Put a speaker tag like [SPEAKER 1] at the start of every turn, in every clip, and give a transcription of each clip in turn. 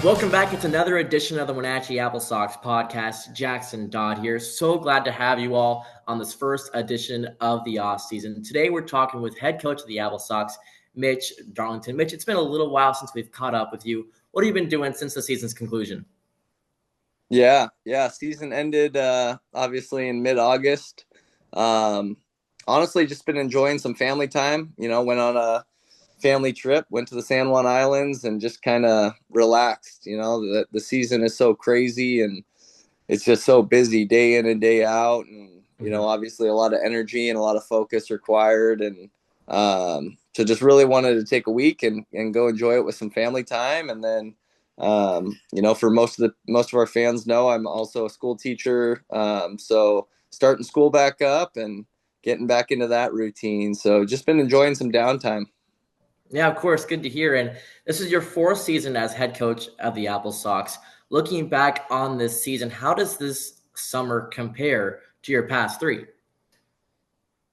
[SPEAKER 1] Welcome back. It's another edition of the Wenatchee AppleSox Podcast. Jackson Dodd here. So glad to have you all on this first edition of the off season. Today we're talking with head coach of the AppleSox, Mitch Darlington. Mitch, it's been a little while since we've caught up with you. What have you been doing since the season's conclusion?
[SPEAKER 2] Yeah. Season ended obviously in mid-August. Honestly, just been enjoying some family time. Went on a family trip, went to the San Juan Islands, and just kind of relaxed. The season is so crazy and it's just so busy day in and day out, and obviously a lot of energy and a lot of focus required, and so just really wanted to take a week and go enjoy it with some family time. And then for most of our fans know I'm also a school teacher, so starting school back up and getting back into that routine. So just been enjoying some downtime.
[SPEAKER 1] Yeah, of course. Good to hear. And this is your fourth season as head coach of the AppleSox. Looking back on this season, how does this summer compare to your past three?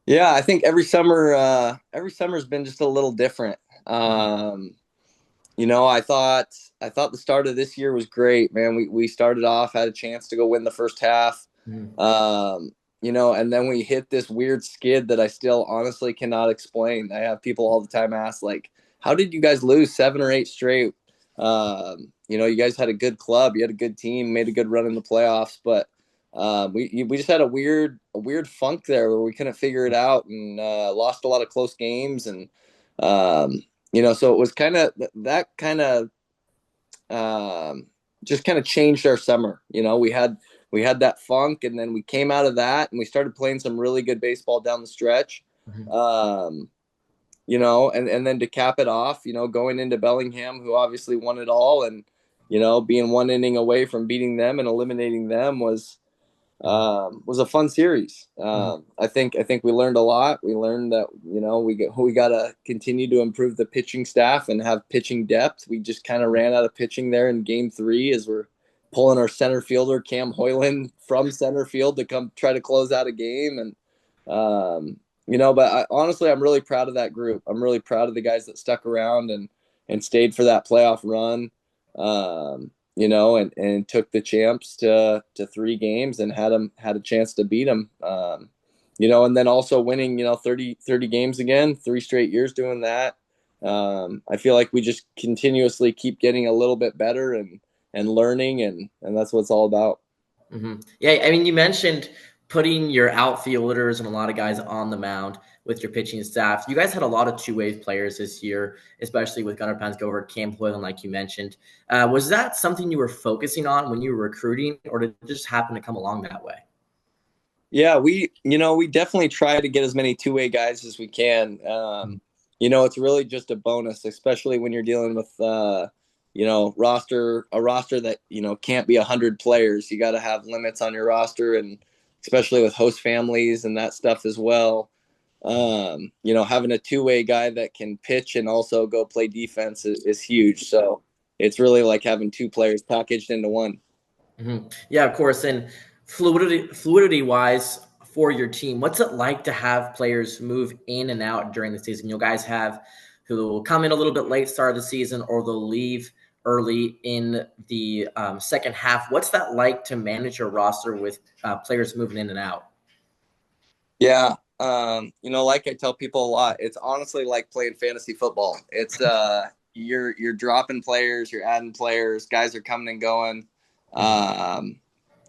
[SPEAKER 2] Yeah, I think every summer's been just a little different. I thought the start of this year was great, man. We started off, had a chance to go win the first half. And then we hit this weird skid that I still honestly cannot explain. I have people all the time ask, like, how did you guys lose 7 or 8 straight? You guys had a good club, you had a good team, made a good run in the playoffs, but we just had a weird funk there where we couldn't figure it out, and lost a lot of close games. And so it was kind of just kind of changed our summer. We had that funk, and then we came out of that and we started playing some really good baseball down the stretch. And then to cap it off, going into Bellingham, who obviously won it all, and, being one inning away from beating them and eliminating them was a fun series. I think we learned a lot. We learned that, we got to continue to improve the pitching staff and have pitching depth. We just kind of ran out of pitching there in game 3 as we're pulling our center fielder, Cam Hoyland, from center field to come try to close out a game. And, but honestly, I'm really proud of that group. I'm really proud of the guys that stuck around and stayed for that playoff run, and took the champs to 3 games and had a chance to beat them, and then also winning, 30 games again, 3 straight years doing that. I feel like we just continuously keep getting a little bit better and learning, and that's what it's all about.
[SPEAKER 1] Mm-hmm. Yeah, I mean, you mentioned putting your outfielders and a lot of guys on the mound with your pitching staff. You guys had a lot of two-way players this year, especially with Gunnar Pansgover, Cam Hoyland, like you mentioned. Was that something you were focusing on when you were recruiting, or did it just happen to come along that way?
[SPEAKER 2] Yeah, we definitely try to get as many two-way guys as we can. It's really just a bonus, especially when you're dealing with a roster that, can't be 100 players. You got to have limits on your roster, and especially with host families and that stuff as well. Having a two-way guy that can pitch and also go play defense is huge. So it's really like having 2 players packaged into one.
[SPEAKER 1] Mm-hmm. Yeah, of course. And fluidity wise for your team, what's it like to have players move in and out during the season? You'll guys have who will come in a little bit late start of the season, or they'll leave early in the second half. What's that like to manage your roster with players moving in and out?
[SPEAKER 2] Yeah. Like I tell people a lot, it's honestly like playing fantasy football. It's you're dropping players, you're adding players, guys are coming and going.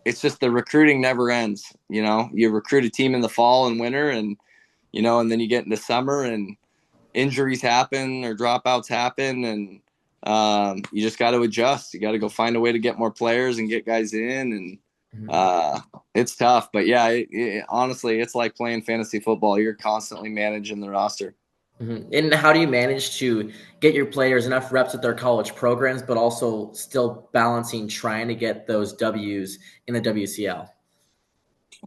[SPEAKER 2] It's just the recruiting never ends. You recruit a team in the fall and winter, and then you get into summer and injuries happen or dropouts happen, and you just got to adjust. You got to go find a way to get more players and get guys in, and it's tough. But yeah, honestly, it's like playing fantasy football. You're constantly managing the roster.
[SPEAKER 1] Mm-hmm. And how do you manage to get your players enough reps at their college programs, but also still balancing trying to get those W's in the WCL?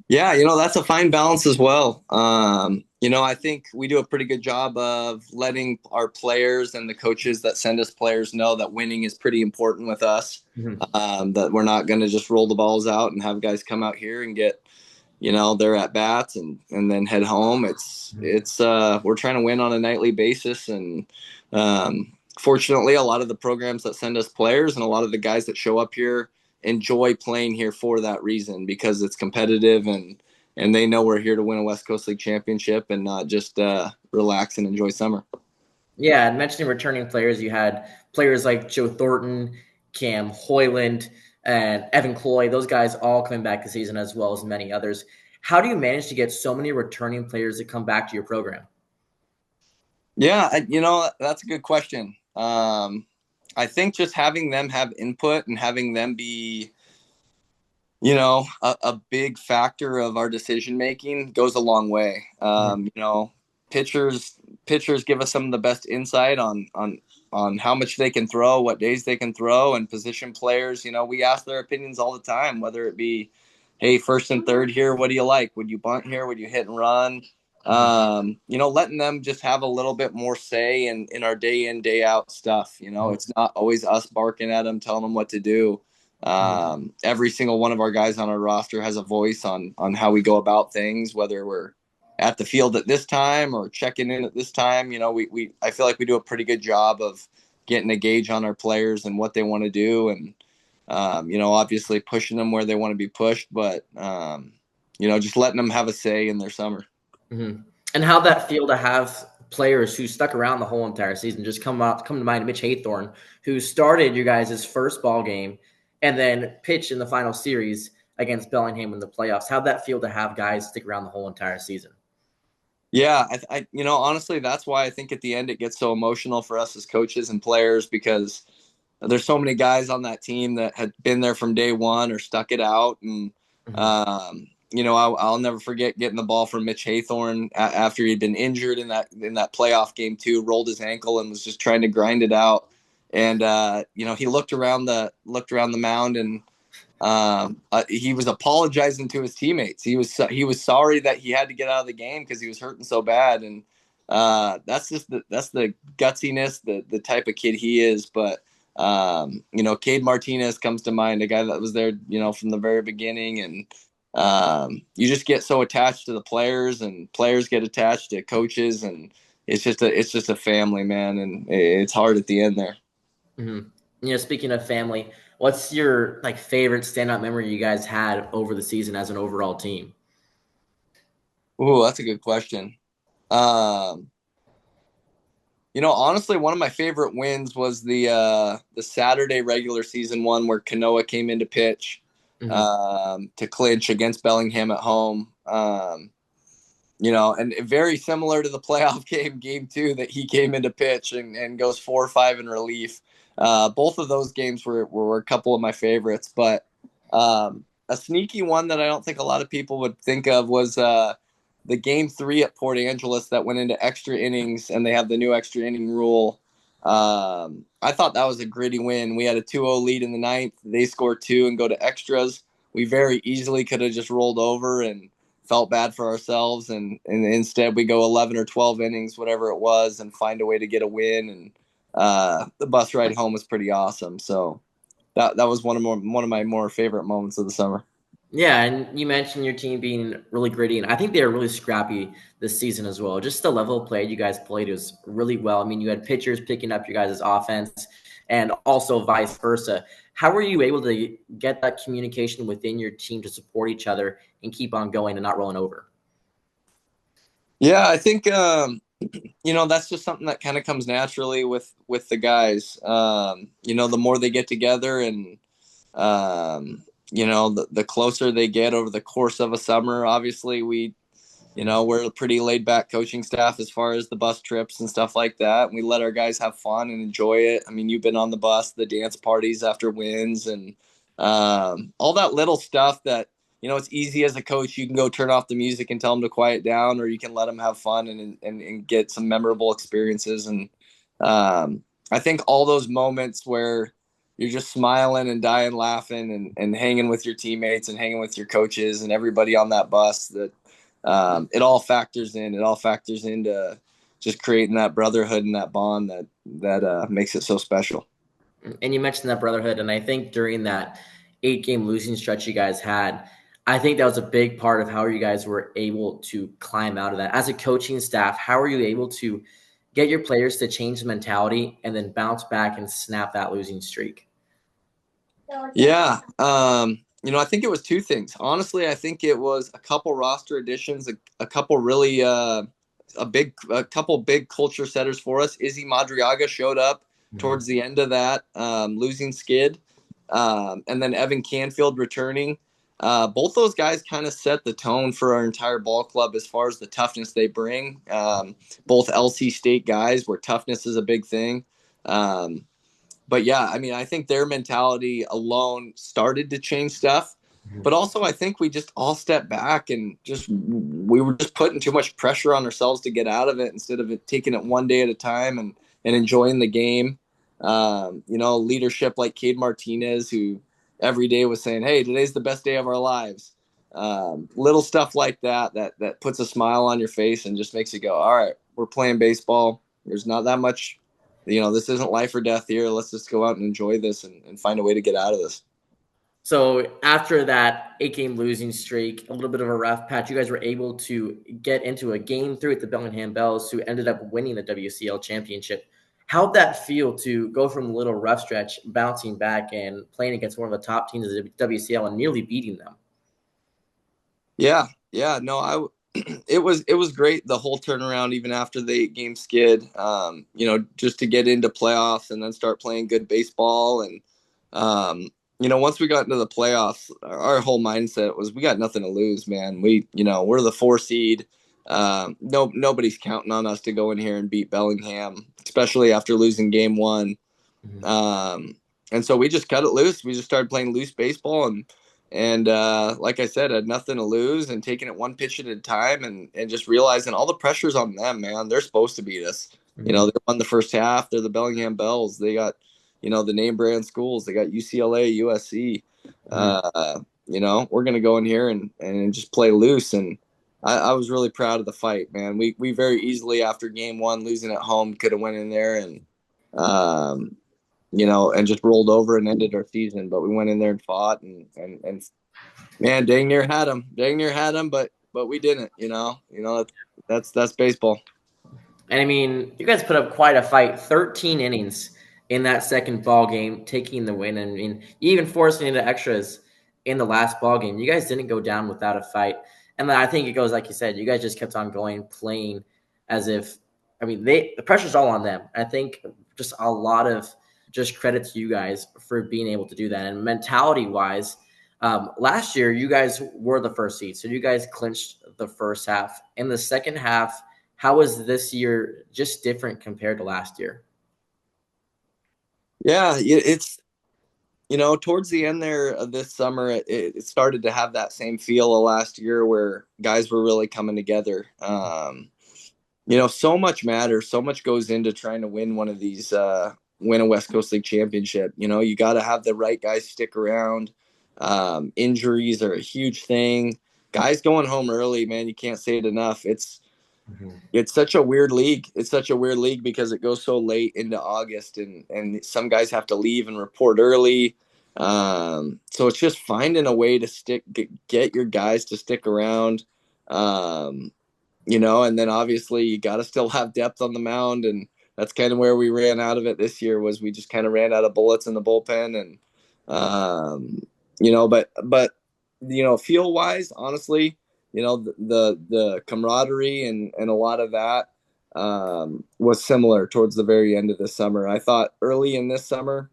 [SPEAKER 2] Yeah, that's a fine balance as well. I think we do a pretty good job of letting our players and the coaches that send us players know that winning is pretty important with us. That we're not going to just roll the balls out and have guys come out here and get, their at bats and then head home. It's we're trying to win on a nightly basis, and fortunately, a lot of the programs that send us players and a lot of the guys that show up here enjoy playing here for that reason, because it's competitive and they know we're here to win a West Coast League championship and not just relax and enjoy summer.
[SPEAKER 1] Yeah, and mentioning returning players, you had players like Joe Thornton, Cam Hoyland, and Evan Cloy. Those guys all coming back this season, as well as many others. How do you manage to get so many returning players to come back to your program?
[SPEAKER 2] Yeah, that's a good question. I think just having them have input and having them be, a big factor of our decision making goes a long way. Pitchers give us some of the best insight on how much they can throw, what days they can throw, and position players. We ask their opinions all the time, whether it be, hey, first and third here, what do you like? Would you bunt here? Would you hit and run? Letting them just have a little bit more say in our day in, day out stuff. It's not always us barking at them, telling them what to do. Every single one of our guys on our roster has a voice on how we go about things, whether we're at the field at this time or checking in at this time. I feel like we do a pretty good job of getting a gauge on our players and what they want to do. And, obviously pushing them where they want to be pushed, but, just letting them have a say in their summer.
[SPEAKER 1] Mm-hmm. And how'd that feel to have players who stuck around the whole entire season? Just come to mind, Mitch Haythorn, who started you guys' first ball game and then pitched in the final series against Bellingham in the playoffs. How'd that feel to have guys stick around the whole entire season?
[SPEAKER 2] Yeah, honestly, that's why I think at the end it gets so emotional for us as coaches and players, because there's so many guys on that team that had been there from day one or stuck it out. And, I'll never forget getting the ball from Mitch Haythorn after he'd been injured in that playoff game too, rolled his ankle and was just trying to grind it out. And, he looked around the mound and he was apologizing to his teammates. He was sorry that he had to get out of the game because he was hurting so bad. And that's the gutsiness, the type of kid he is. But Cade Martinez comes to mind, a guy that was there, from the very beginning. And you just get so attached to the players, and players get attached to coaches, and it's just a family, man. And it's hard at the end there.
[SPEAKER 1] Mm-hmm. Speaking of family, what's your favorite standout memory you guys had over the season as an overall team?
[SPEAKER 2] Ooh, that's a good question. Honestly, one of my favorite wins was the Saturday regular season one where Kanoa came in to pitch to clinch against Bellingham at home. And very similar to the playoff game 2 that he came in to pitch and goes 4-5 in relief. Both of those games were a couple of my favorites, but a sneaky one that I don't think a lot of people would think of was the game 3 at Port Angeles that went into extra innings, and they have the new extra inning rule. I thought that was a gritty win. We had a 2-0 lead in the 9th. They scored 2 and go to extras. We very easily could have just rolled over and felt bad for ourselves. And instead we go 11 or 12 innings, whatever it was, and find a way to get a win. And the bus ride home was pretty awesome. So that was one of my more favorite moments of the summer.
[SPEAKER 1] Yeah, and you mentioned your team being really gritty, and I think they were really scrappy this season as well. Just the level of play you guys played was really well. I mean, you had pitchers picking up your guys' offense and also vice versa. How were you able to get that communication within your team to support each other and keep on going and not rolling over?
[SPEAKER 2] Yeah, I think, that's just something that kind of comes naturally with the guys. The more they get together and, the closer they get over the course of a summer. Obviously, we're a pretty laid back coaching staff as far as the bus trips and stuff like that. And we let our guys have fun and enjoy it. I mean, you've been on the bus, the dance parties after wins, and all that little stuff that, it's easy as a coach. You can go turn off the music and tell them to quiet down, or you can let them have fun and get some memorable experiences. And I think all those moments where you're just smiling and dying laughing and hanging with your teammates and hanging with your coaches and everybody on that bus, that it all factors in. It all factors into just creating that brotherhood and that bond that makes it so special.
[SPEAKER 1] And you mentioned that brotherhood, and I think during that 8-game losing stretch you guys had, I think that was a big part of how you guys were able to climb out of that. As a coaching staff, how are you able to get your players to change the mentality and then bounce back and snap that losing streak?
[SPEAKER 2] Yeah. I think it was two things. Honestly, I think it was a couple roster additions, a couple really a couple big culture setters for us. Izzy Madriaga showed up towards the end of that losing skid, and then Evan Canfield returning. Both those guys kind of set the tone for our entire ball club as far as the toughness they bring. Both LC State guys, where toughness is a big thing. But yeah, I mean, I think their mentality alone started to change stuff. But also, I think we just all stepped back and we were just putting too much pressure on ourselves to get out of it instead of taking it one day at a time and enjoying the game. Leadership like Cade Martinez, who every day was saying, "Hey, today's the best day of our lives." Little stuff like that puts a smile on your face and just makes you go, "All right, we're playing baseball. There's not that much. This isn't life or death here. Let's just go out and enjoy this and find a way to get out of this."
[SPEAKER 1] So after that 8-game losing streak, a little bit of a rough patch, you guys were able to get into a game 3 at the Bellingham Bells, who ended up winning the WCL championship. How'd that feel to go from a little rough stretch, bouncing back and playing against one of the top teams of the WCL and nearly beating them?
[SPEAKER 2] Yeah, no, it was great, the whole turnaround, even after the 8-game skid. Just to get into playoffs and then start playing good baseball. And once we got into the playoffs, our whole mindset was we got nothing to lose, man. We're the 4 seed. Nobody's counting on us to go in here and beat Bellingham, especially after losing game 1. And so we just cut it loose. We just started playing loose baseball and like I said, had nothing to lose and taking it one pitch at a time and just realizing all the pressure's on them, man. They're supposed to beat us. They won the first half. They're the Bellingham Bells. They got, the name brand schools. They got UCLA, USC. We're going to go in here and just play loose. And I was really proud of the fight, man. We very easily, after game 1, losing at home, could have went in there and just rolled over and ended our season. But we went in there and fought and man, dang near had them, but we didn't. That's baseball.
[SPEAKER 1] And I mean, you guys put up quite a fight, 13 innings in that second ball game, taking the win. And I mean, even forcing into extras in the last ball game. You guys didn't go down without a fight. And then I think it goes, like you said, you guys just kept on going, playing as if, I mean, the pressure's all on them. I think just a lot of just credit to you guys for being able to do that. And mentality-wise, last year you guys were the 1st seed, so you guys clinched the first half. In the second half, how was this year just different compared to last year?
[SPEAKER 2] Yeah, it's towards the end there of this summer, it started to have that same feel of last year where guys were really coming together. So much matters, so much goes into trying to win one of these. Win a West Coast League championship. You got to have the right guys stick around. Injuries are a huge thing. Guys going home early, man, you can't say it enough. It's such a weird league. It's such a weird league because it goes so late into August and some guys have to leave and report early. So it's just finding a way to get your guys to stick around. And then obviously you got to still have depth on the mound, and that's kind of where we ran out of it this year. Was we just kind of ran out of bullets in the bullpen, and but feel wise, honestly, the camaraderie and a lot of that was similar towards the very end of the summer. I thought early in this summer,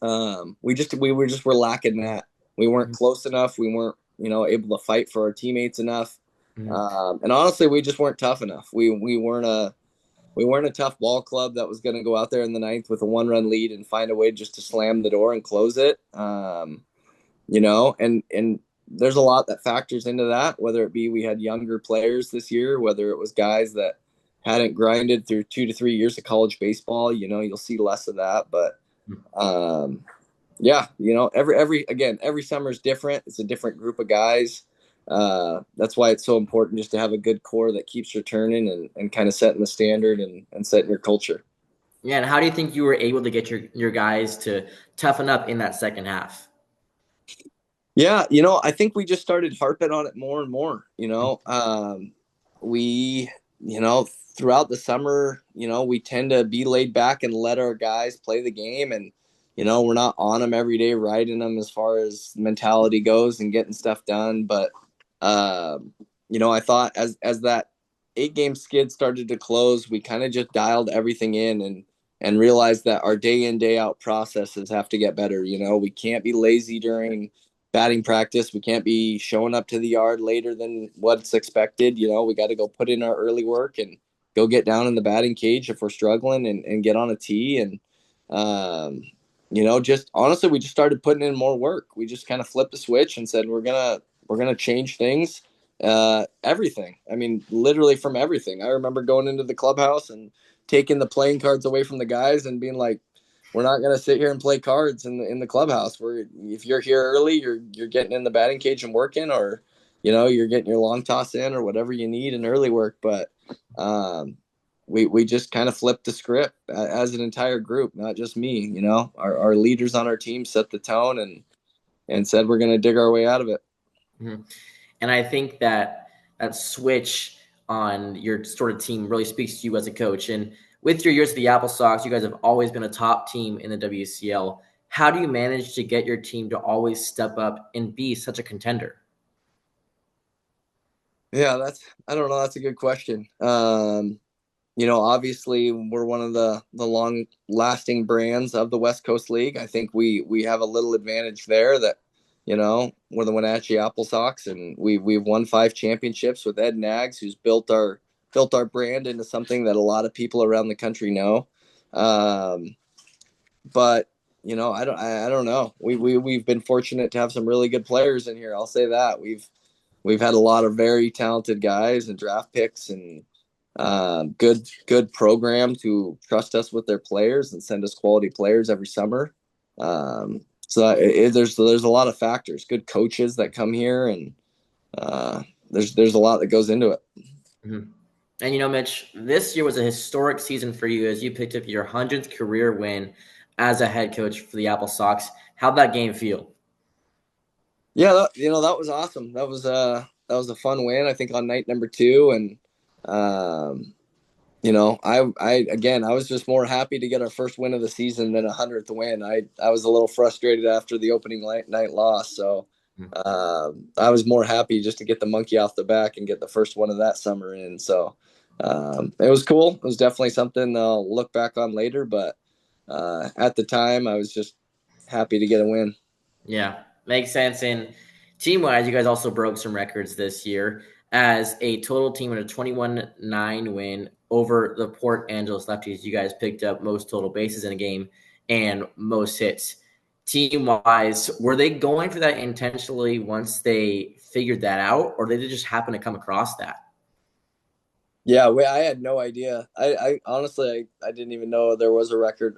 [SPEAKER 2] we were lacking that. We weren't close enough. We weren't able to fight for our teammates enough, and honestly, we just weren't tough enough. We weren't a tough ball club that was going to go out there in the 9th with a 1-run lead and find a way just to slam the door and close it. And there's a lot that factors into that, whether it be we had younger players this year, whether it was guys that hadn't grinded through 2 to 3 years of college baseball, you'll see less of that. But every summer is different. It's a different group of guys. That's why it's so important just to have a good core that keeps returning and kind of setting the standard and setting your culture.
[SPEAKER 1] Yeah, and how do you think you were able to get your guys to toughen up in that second half?
[SPEAKER 2] Yeah, I think we just started harping on it more and more. We throughout the summer, we tend to be laid back and let our guys play the game. And, we're not on them every day, riding them as far as mentality goes and getting stuff done. But, I thought as that 8-game skid started to close, we kind of just dialed everything in and realized that our day in, day out processes have to get better. We can't be lazy during batting practice. We can't be showing up to the yard later than what's expected. We got to go put in our early work and go get down in the batting cage if we're struggling and get on a tee. And, just honestly, we just started putting in more work. We just kind of flipped the switch and said, we're going to change things, everything. I mean, literally from everything. I remember going into the clubhouse and taking the playing cards away from the guys and being like, we're not going to sit here and play cards in the clubhouse. If you're here early, you're getting in the batting cage and working, or you're getting your long toss in or whatever you need in early work. But we just kind of flipped the script as an entire group, not just me. Our leaders on our team set the tone and said we're going to dig our way out of it.
[SPEAKER 1] Mm-hmm. And I think that switch on your sort of team really speaks to you as a coach. And with your years at the AppleSox, you guys have always been a top team in the WCL. How do you manage to get your team to always step up and be such a contender?
[SPEAKER 2] Yeah, I don't know. That's a good question. Obviously we're one of the long lasting brands of the West Coast League. I think we have a little advantage there that, we're the Wenatchee AppleSox, and we've won 5 championships with Ed Nags, who's built our brand into something that a lot of people around the country know. But I don't know. We've been fortunate to have some really good players in here. I'll say that we've had a lot of very talented guys and draft picks and good programs who trust us with their players and send us quality players every summer. So there's a lot of factors, good coaches that come here, and there's a lot that goes into it.
[SPEAKER 1] Mm-hmm. And Mitch, this year was a historic season for you as you picked up your 100th career win as a head coach for the AppleSox. How'd that game feel?
[SPEAKER 2] Yeah, that was awesome. That was a fun win, I think, on night number 2. And I was just more happy to get our first win of the season than 100th win. I was a little frustrated after the opening night loss, so I was more happy just to get the monkey off the back and get the first one of that summer in. So it was cool. It was definitely something I'll look back on later, but at the time I was just happy to get a win.
[SPEAKER 1] Yeah, makes sense. And team-wise, you guys also broke some records this year as a total team with a 21-9 win over the Port Angeles Lefties. You guys picked up most total bases in a game and most hits. Team-wise, were they going for that intentionally once they figured that out, or did they just happen to come across that?
[SPEAKER 2] Yeah, I had no idea. I honestly, I didn't even know there was a record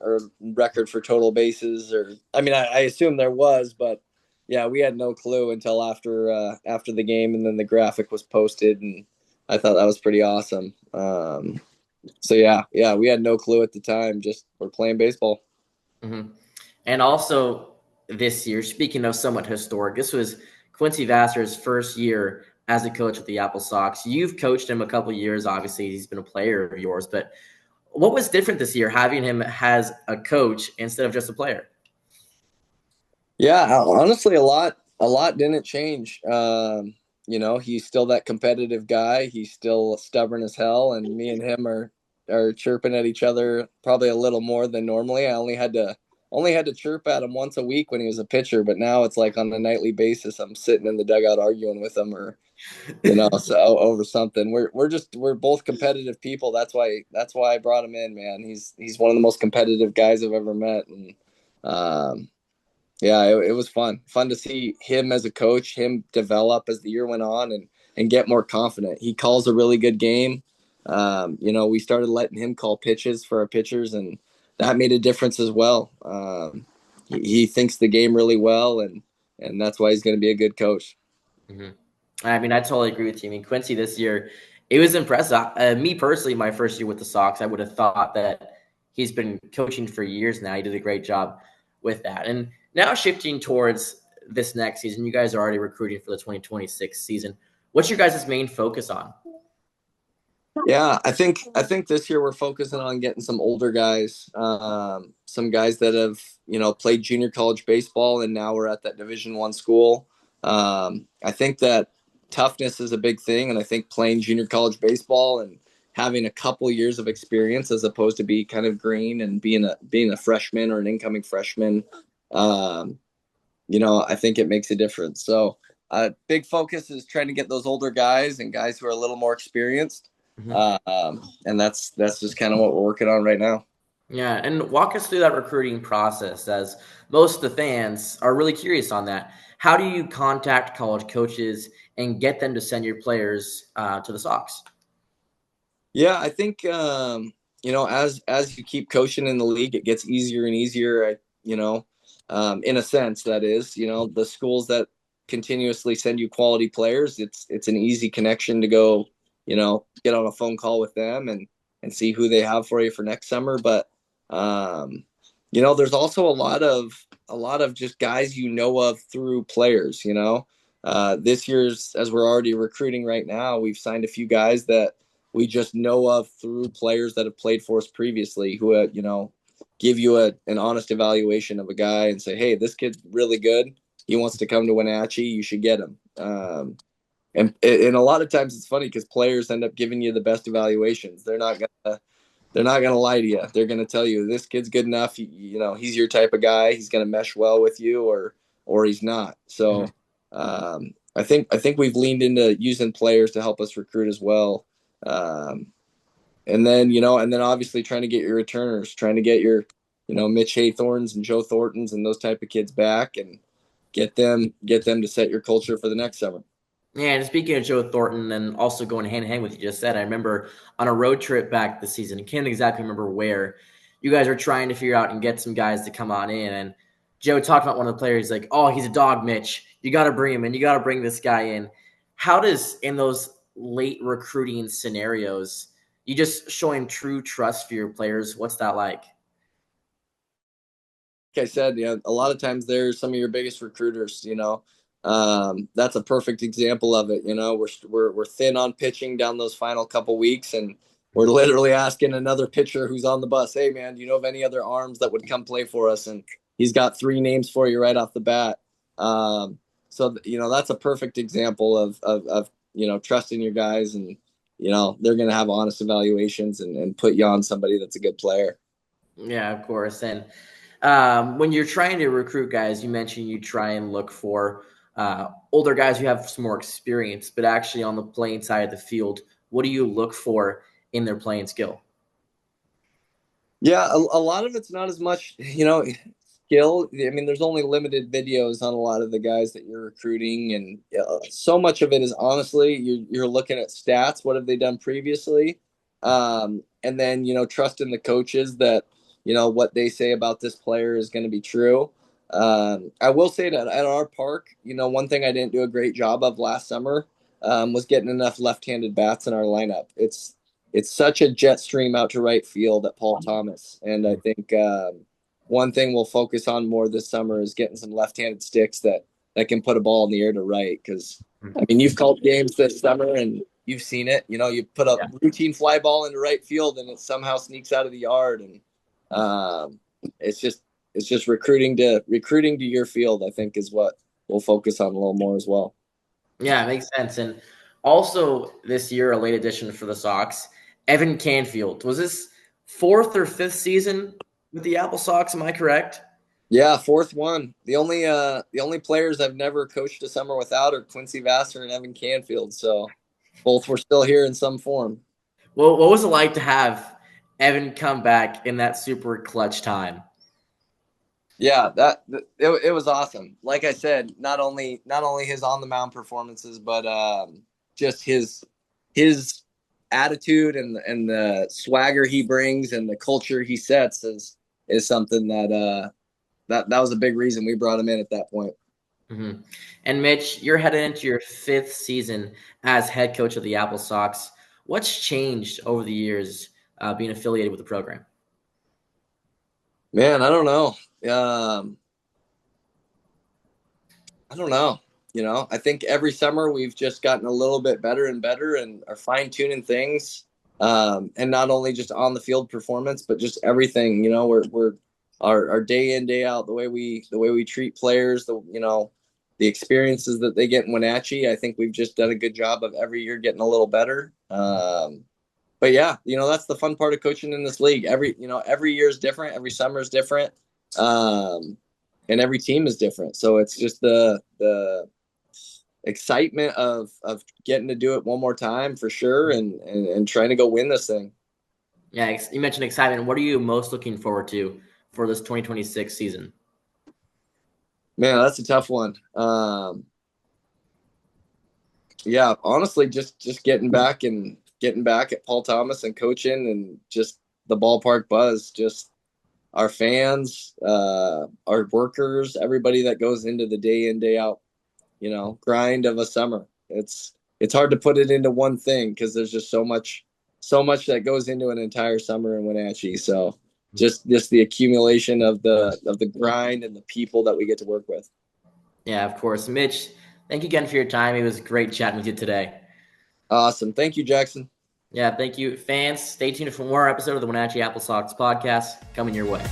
[SPEAKER 2] for total bases, or I mean, I assumed there was, but yeah, we had no clue until after the game, and then the graphic was posted, and I thought that was pretty awesome. So yeah, we had no clue at the time. Just we're playing baseball.
[SPEAKER 1] Mm-hmm. And also this year, speaking of somewhat historic, this was Quincy Vassar's first year as a coach with the AppleSox. You've coached him a couple of years. Obviously, he's been a player of yours. But what was different this year having him as a coach instead of just a player?
[SPEAKER 2] Yeah, honestly, a lot didn't change. He's still that competitive guy. He's still stubborn as hell, and me and him are chirping at each other probably a little more than normally. I only had to chirp at him once a week when he was a pitcher, but now it's like on a nightly basis. I'm sitting in the dugout arguing with him, or so over something. We're both competitive people. That's why I brought him in, man. He's one of the most competitive guys I've ever met, and yeah, it was fun to see him as a coach, him develop as the year went on and get more confident. He calls a really good game. We started letting him call pitches for our pitchers, and that made a difference as well. He thinks the game really well, and that's why he's going to be a good coach.
[SPEAKER 1] Mm-hmm. I mean, I totally agree with you. I mean, Quincy this year, it was impressive. Me personally, my first year with the Sox, I would have thought that he's been coaching for years now. He did a great job with that. And now shifting towards this next season, you guys are already recruiting for the 2026 season. What's your guys' main focus on?
[SPEAKER 2] Yeah, I think this year we're focusing on getting some older guys, some guys that have played junior college baseball and now we're at that Division I school. I think that toughness is a big thing, and I think playing junior college baseball and having a couple years of experience as opposed to be kind of green and being a freshman or an incoming freshman, um, I think it makes a difference. So, big focus is trying to get those older guys and guys who are a little more experienced.
[SPEAKER 1] Mhm.
[SPEAKER 2] And that's just kind of what we're working on right now.
[SPEAKER 1] Yeah, and walk us through that recruiting process, as most of the fans are really curious on that. How do you contact college coaches and get them to send your players to the Sox?
[SPEAKER 2] Yeah, I think as you keep coaching in the league, it gets easier and easier. In a sense, that is, the schools that continuously send you quality players, it's an easy connection to go, get on a phone call with them and see who they have for you for next summer. But there's also a lot of just guys of through players. This year's, as we're already recruiting right now, we've signed a few guys that we just know of through players that have played for us previously who, give you an honest evaluation of a guy and say, hey, this kid's really good. He wants to come to Wenatchee. You should get him. And a lot of times it's funny because players end up giving you the best evaluations. They're not gonna lie to you. They're gonna tell you this kid's good enough. He's your type of guy. He's gonna mesh well with you, or he's not. So
[SPEAKER 1] Mhm.
[SPEAKER 2] I think we've leaned into using players to help us recruit as well. Um, and then obviously trying to get your returners, trying to get your, Mitch Haythorns and Joe Thorntons and those type of kids back and get them to set your culture for the next summer.
[SPEAKER 1] Yeah, and speaking of Joe Thornton and also going hand in hand with what you just said, I remember on a road trip back this season, I can't exactly remember where, you guys were trying to figure out and get some guys to come on in. And Joe talked about one of the players like, oh, he's a dog, Mitch. You got to bring him in. You got to bring this guy in. How does, in those late recruiting scenarios, you just showing true trust for your players? What's that like?
[SPEAKER 2] Like I said, a lot of times they're some of your biggest recruiters. That's a perfect example of it. We're thin on pitching down those final couple weeks, and we're literally asking another pitcher who's on the bus, hey man, do you know of any other arms that would come play for us? And he's got three names for you right off the bat. So that's a perfect example of trusting your guys, and they're going to have honest evaluations and put you on somebody that's a good player.
[SPEAKER 1] Yeah, of course. And when you're trying to recruit guys, you mentioned you try and look for older guys who have some more experience, but actually on the playing side of the field, what do you look for in their playing skill?
[SPEAKER 2] Yeah, a lot of it's not as much, skill. I mean, there's only limited videos on a lot of the guys that you're recruiting, and so much of it is honestly you're looking at stats. What have they done previously? And then trusting the coaches that what they say about this player is going to be true. I will say that at our park, one thing I didn't do a great job of last summer was getting enough left-handed bats in our lineup. It's such a jet stream out to right field at Paul Thomas. And I think one thing we'll focus on more this summer is getting some left-handed sticks that can put a ball in the air to right. Because I mean, you've called games this summer and you've seen it. You put a routine fly ball into right field and it somehow sneaks out of the yard. And it's just recruiting to your field, I think, is what we'll focus on a little more as well.
[SPEAKER 1] Yeah, it makes sense. And also this year, a late addition for the Sox, Evan Canfield. Was this fourth or fifth season with the Apple Sox? Am I correct?
[SPEAKER 2] Yeah, fourth one. The only players I've never coached a summer without are Quincy Vassar and Evan Canfield. So both were still here in some form.
[SPEAKER 1] Well, what was it like to have Evan come back in that super clutch time?
[SPEAKER 2] Yeah, it was awesome. Like I said, not only his on the mound performances, but just his attitude and the swagger he brings and the culture he sets is something that was a big reason we brought him in at that point.
[SPEAKER 1] Mm-hmm. And Mitch, you're headed into your fifth season as head coach of the Apple Sox. What's changed over the years being affiliated with the program?
[SPEAKER 2] Man, I don't know. I don't know. I think every summer we've just gotten a little bit better and better and are fine tuning things. And not only just on the field performance, but just everything. You know, we're our day in, day out, the way we treat players, the experiences that they get in Wenatchee. I think we've just done a good job of every year getting a little better. But yeah, that's the fun part of coaching in this league. Every year is different. Every summer is different. And every team is different. So it's just the excitement of getting to do it one more time for sure, and trying to go win this thing.
[SPEAKER 1] Yeah, you mentioned excitement. What are you most looking forward to for this 2026 season?
[SPEAKER 2] Man, that's a tough one. Yeah, honestly, just getting back at Paul Thomas and coaching, and just the ballpark buzz, just our fans, our workers, everybody that goes into the day in, day out, grind of a summer. It's hard to put it into one thing because there's just so much that goes into an entire summer in Wenatchee. So just the accumulation of the grind and the people that we get to work with.
[SPEAKER 1] Yeah, of course. Mitch, thank you again for your time. It was great chatting with you today.
[SPEAKER 2] Awesome. Thank you, Jackson.
[SPEAKER 1] Yeah, thank you. Fans, stay tuned for more episode of the Wenatchee AppleSox Podcast coming your way.